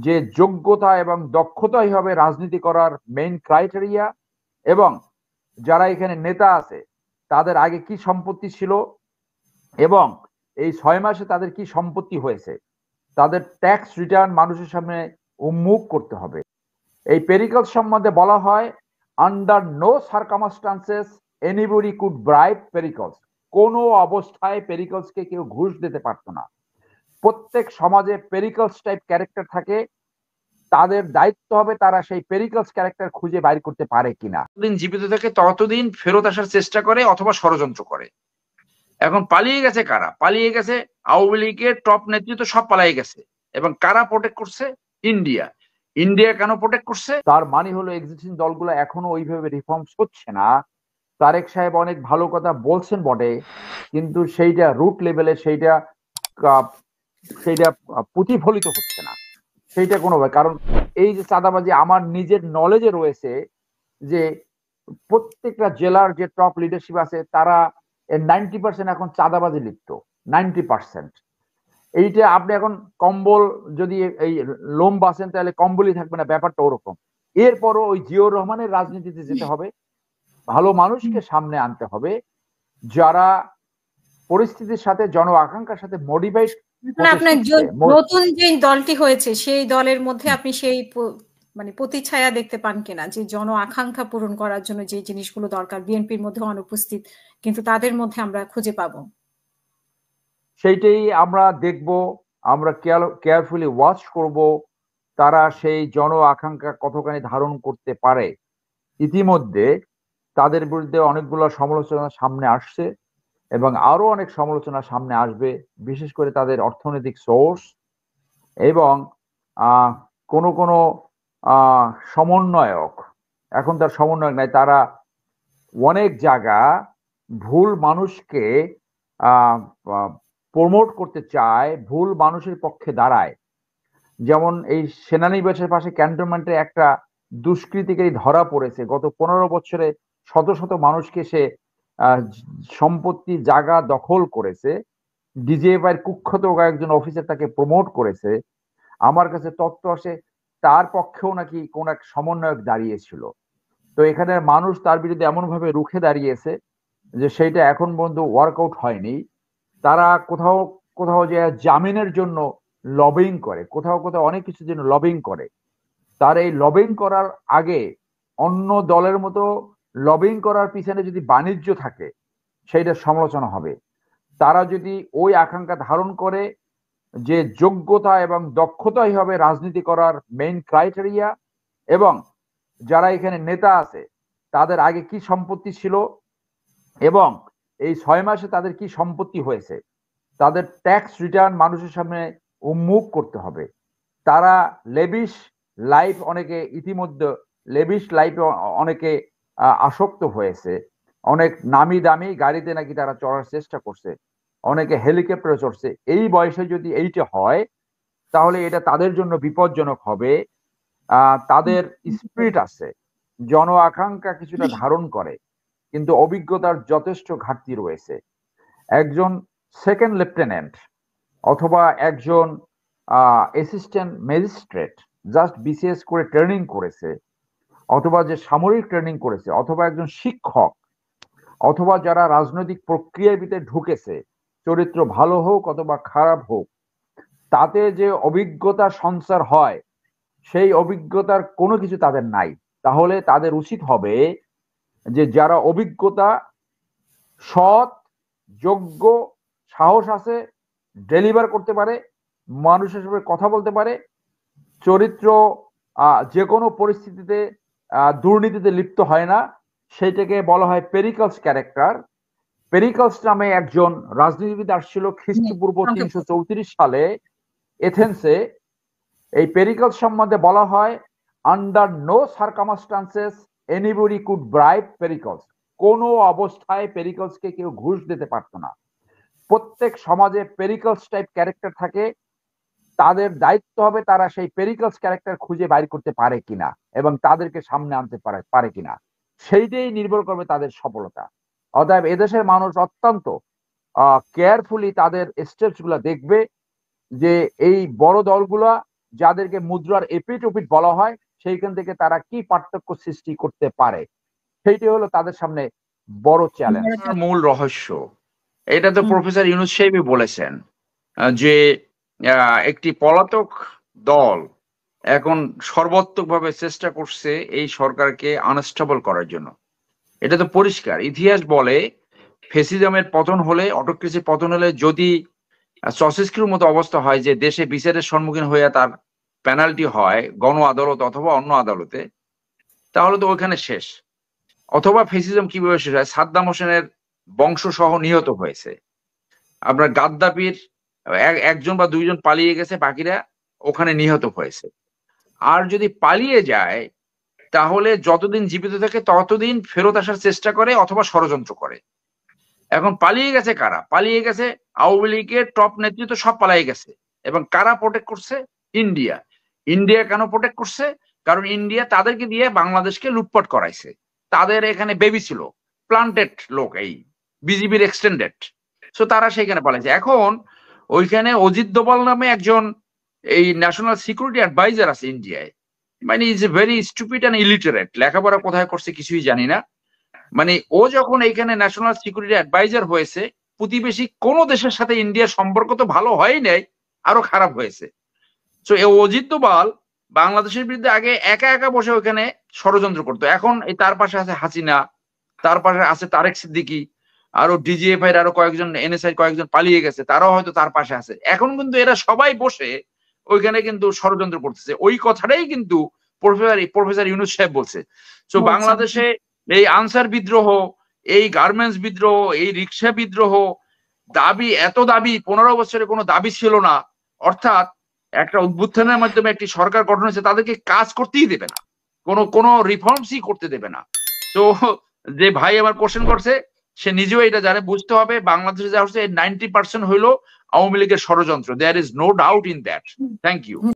যে যোগ্যতা এবং দক্ষতাই হবে রাজনীতি করার মেইন ক্রাইটেরিয়া, এবং যারা এখানে নেতা আছে তাদের আগে কি সম্পত্তি ছিল, এবং এই 6 মাসে তাদের কি সম্পত্তি হয়েছে, তাদের ট্যাক্স রিটার্ন মানুষের সামনে উন্মুখ করতে হবে। এই পেরিকলস সম্বন্ধে বলা হয়, under no circumstances anybody could bribe Pericles. কোনো অবস্থায় পেরিকলসকে কেউ ঘুষ দিতে পারতো না। প্রত্যেক সমাজে পেরিকলস টাইপ ক্যারেক্টার থাকে, তাদের দায়িত্ব হবে তারা সেই পেরিকলস ক্যারেক্টার খুঁজে বাইর করতে পারে কিনা। যতদিন জীবিত থাকে ততদিন ফেরত আসার চেষ্টা করে অথবা ষড়যন্ত্র করে। এখন পালিয়ে গেছে কারা? পালিয়ে গেছে আওয়ামী লীগের টপ নেতৃত্ব, সব পালিয়ে গেছে। এবং কারা প্রোটেক্ট করছে? ইন্ডিয়া। ইন্ডিয়া কেন প্রোটেক্ট করছে? তার মানে হলো এক্সিস্টিং দলগুলো এখনো ওইভাবে রিফর্মস হচ্ছে না। তারেক সাহেব অনেক ভালো কথা বলছেন বটে, কিন্তু সেইটা রুট লেভেলে সেইটা প্রতিফলিত হচ্ছে না। সেইটা কোনো, কারণ এই যে চাঁদাবাজি আমার নিজের নলেজে রয়েছে যে প্রত্যেকটা জেলার যে টপ লিডারশিপ আছে তারা 90% এখন চাঁদাবাজি লিপ্ত। 90%। এইটা আপনি এখন কম্বল যদি এই লোম বাসেন তাহলে কম্বলই থাকবে না, ব্যাপারটা ওরকম। এরপরও ওই জিয়াউর রহমানের রাজনীতিতে যেতে হবে, ভালো মানুষকে সামনে আনতে হবে যারা পরিস্থিতির সাথে জন আকাঙ্ক্ষার সাথে মডিফাইড। আপনার নতুন যে দলটি হয়েছে সেই দলের মধ্যে আপনি সেই মানে প্রতিচ্ছায়া দেখতে পান কিনা, যে জন আকাঙ্ক্ষা পূরণ করার জন্য যে জিনিসগুলো দরকার বিএনপির মধ্যে অনুপস্থিত, কিন্তু তাদের মধ্যে আমরা খুঁজে পাবো? সেইটাই আমরা দেখব, আমরা কেয়ারফুলি ওয়াচ করব তারা সেই জন আকাঙ্ক্ষা কতখানি ধারণ করতে পারে। ইতিমধ্যে তাদের বিরুদ্ধে অনেকগুলো সমালোচনা সামনে আসছে এবং আরো অনেক সমালোচনা সামনে আসবে, বিশেষ করে তাদের অর্থনৈতিক সোর্স এবং কোন কোন সমন্বয়ক। এখন তার সমন্বয়ক নাই, তারা অনেক জায়গা ভুল মানুষকে প্রমোট করতে চায়, ভুল মানুষের পক্ষে দাঁড়ায়। যেমন এই সেনানিবাসের পাশে ক্যান্টনমেন্টে একটা দুষ্কৃতিকারী ধরা পড়েছে, গত 15 বছরে শত শত মানুষকে সে সম্পত্তি জায়গা দখল করেছে। ডিজিএফআই কুখ্যাত একজন অফিসার তাকে প্রমোট করেছে। আমার কাছে তথ্য আসে তার পক্ষেও নাকি কোন এক সমন্বয়ক দাঁড়িয়েছিল। তো এখানে মানুষ তার বিরুদ্ধে এমন ভাবে রুখে দাঁড়িয়েছে যে সেইটা এখন পর্যন্ত ওয়ার্কআউট হয়নি। তারা কোথাও কোথাও যে জামিনের জন্য লবিং করে, কোথাও কোথাও অনেক কিছুর জন্য লবিং করে। তার এই লবিং করার আগে অন্য দলের মতো লবিং করার পিছনে যদি বাণিজ্য থাকে সেইটা সমালোচনা হবে। তারা যদি ওই আকাঙ্ক্ষা ধারণ করে যে যোগ্যতা এবং দক্ষতাই হবে রাজনীতি করার মেইন ক্রাইটেরিয়া, এবং যারা এখানে নেতা আছে তাদের আগে কি সম্পত্তি ছিল, এবং এই 6 মাসে তাদের কি সম্পত্তি হয়েছে, তাদের ট্যাক্স রিটার্ন মানুষের সামনে উন্মুখ করতে হবে। তারা লেভিশ লাইফ, অনেকে ইতিমধ্যে লেভিশ লাইফে অনেকে আসক্ত হয়েছে। অনেক নামি দামি গাড়িতে নাকি তারা চড়ার চেষ্টা করছে, অনেকে হেলিকপ্টারে চড়ছে। এই বয়সে যদি এইটা হয় তাহলে এটা তাদের জন্য বিপজ্জনক হবে। তাদের স্পিরিট আছে, জন আকাঙ্ক্ষা কিছুটা ধারণ করে, কিন্তু অভিজ্ঞতার যথেষ্ট ঘাটতি রয়েছে। একজন সেকেন্ড লেফটেন্যান্ট অথবা একজন অ্যাসিস্ট্যান্ট ম্যাজিস্ট্রেট জাস্ট বিসিএস করে ট্রেনিং করেছে, অথবা যে সামরিক ট্রেনিং করেছে, অথবা একজন শিক্ষক, অথবা যারা রাজনৈতিক প্রক্রিয়ার ভিতরে ঢুকেছে, চরিত্র ভালো হোক অথবা খারাপ হোক, তাতে যে অভিজ্ঞতা সঞ্চার হয় সেই অভিজ্ঞতার কোনো কিছু তাদের নাই। তাহলে তাদের উচিত হবে যে যারা অভিজ্ঞতা, সৎ, যোগ্য, সাহস আছে, ডেলিভার করতে পারে, মানুষের সাথে কথা বলতে পারে, চরিত্র যে কোনো পরিস্থিতিতে দুর্নীতিতে লিপ্ত হয় না, সেইটাকে বলা হয় পেরিকলস ক্যারেক্টার। পেরিকলস নামে একজন রাজনীতিবিদ আসছিল খ্রিস্টপূর্ব 334 সালে এথেন্সে। এই পেরিকলস সম্বন্ধে বলা হয়, under no circumstances anybody could bribe Pericles. কোনো অবস্থায় পেরিকলসকে কেউ ঘুষ দিতে পারতো না। প্রত্যেক সমাজে পেরিকলস টাইপ ক্যারেক্টার থাকে, তাদের দায়িত্ব হবে তারা সেই পেরিকলস ক্যারেক্টার খুঁজে বাইর করতে পারে কিনা এবং তাদেরকে সামনে আনতে পারে কিনা, সেইটাই নির্ভর করবে তাদের সফলতা। অতএব এদেশের মানুষ অত্যন্ত কেয়ারফুলি তাদের স্টেপস গুলা দেখবে যে এই বড় দলগুলা যাদেরকে মুদ্রার এপিট ওপিট বলা হয়, সেইখান থেকে তারা কি পার্থক্য সৃষ্টি করতে পারে, সেইটি হলো তাদের সামনে বড় চ্যালেঞ্জ। মূল রহস্য এটা তো প্রফেসর ইউনূস সাহেবই বলেছেন যে একটি পলাতক দল এখন সর্বাত্মকভাবে চেষ্টা করছে এই সরকারকে আনস্টেবল করার জন্য। এটা তো পরিষ্কার। ইতিহাস বলে ফেসিজমের পতন হলে, অটোক্রেসির পতন হলে যদি সসেস্কির মতো অবস্থা হয় যে দেশে বিচারের সম্মুখীন হইয়া তার পেনাল্টি হয় গণ আদালত অথবা অন্য আদালতে, তাহলে তো ওইখানে শেষ। অথবা ফেসিজম কিভাবে শেষ হয়, সাদ্দাম হোসেনের বংশ সহ নিহত হয়েছে, আপনার গাদ্দাফির একজন বা দুইজন পালিয়ে গেছে, বাকিরা ওখানে নিহত হয়েছে। আর যদি পালিয়ে যায় তাহলে যতদিন জীবিত থাকে ততদিন ফেরত আসার চেষ্টা করে অথবা ষড়যন্ত্র করে। এখন পালিয়ে গেছে কারা? পালিয়ে গেছে আওয়ামী লীগের টপ নেতৃত্ব, সব পালিয়ে গেছে। এবং কারা প্রোটেক্ট করছে? ইন্ডিয়া। ইন্ডিয়া কেন প্রোটেক্ট করছে? কারণ ইন্ডিয়া তাদেরকে দিয়ে বাংলাদেশকে লুটপাট করাইছে। তাদের এখানে বেবি ছিল, প্লান্টেড লোক, এই বিজিবির এক্সটেন্ডেড। সো তারা সেখানে পালাইছে। এখন ওইখানে অজিত দোভাল নামে একজন এই ন্যাশনাল সিকিউরিটি অ্যাডভাইজার আছে ইন্ডিয়ায়, মানে is a very stupid and illiterate, লেখাপড়া কোথায় করছে কিছুই জানি না। মানে ও যখন এইখানে ন্যাশনাল সিকিউরিটি অ্যাডভাইজার হয়েছে, প্রতিবেশী কোন দেশের সাথে ইন্ডিয়ার সম্পর্ক তো ভালো হয় নাই, আরো খারাপ হয়েছে। সো এই অজিত দোভাল বাংলাদেশের বিরুদ্ধে আগে একা একা বসে ওইখানে ষড়যন্ত্র করতো। এখন এই তার পাশে আছে হাসিনা, তার পাশে আছে তারেক সিদ্দিকী, আরো ডিজিএফআই এর আরো কয়েকজন, এনএসআই কয়েকজন পালিয়ে গেছে, তারাও হয়তো তার পাশে আছে। এখন কিন্তু এরা সবাই বসে ওইখানে কিন্তু ষড়যন্ত্র করতেছে। ওই কথাটাই কিন্তু প্রফেসর ইউনূস সাহেব বলছে। তো বাংলাদেশে এই আনসার বিদ্রোহ, এই গার্মেন্টস বিদ্রোহ, এই রিক্সা বিদ্রোহ, দাবি, এত দাবি 15 বছরে কোনো দাবি ছিল না। অর্থাৎ একটা উদ্বোধনের মাধ্যমে একটি সরকার গঠন হয়েছে, তাদেরকে কাজ করতেই দেবে না, কোনো রিফর্মসই করতে দেবে না। তো যে ভাই আমার কোশ্চেন করছে সে নিজেও এটা জানে, বুঝতে হবে বাংলাদেশে যা হচ্ছে 90% হইলো আওয়ামী লীগের ষড়যন্ত্র। There is no doubt in that. Thank you.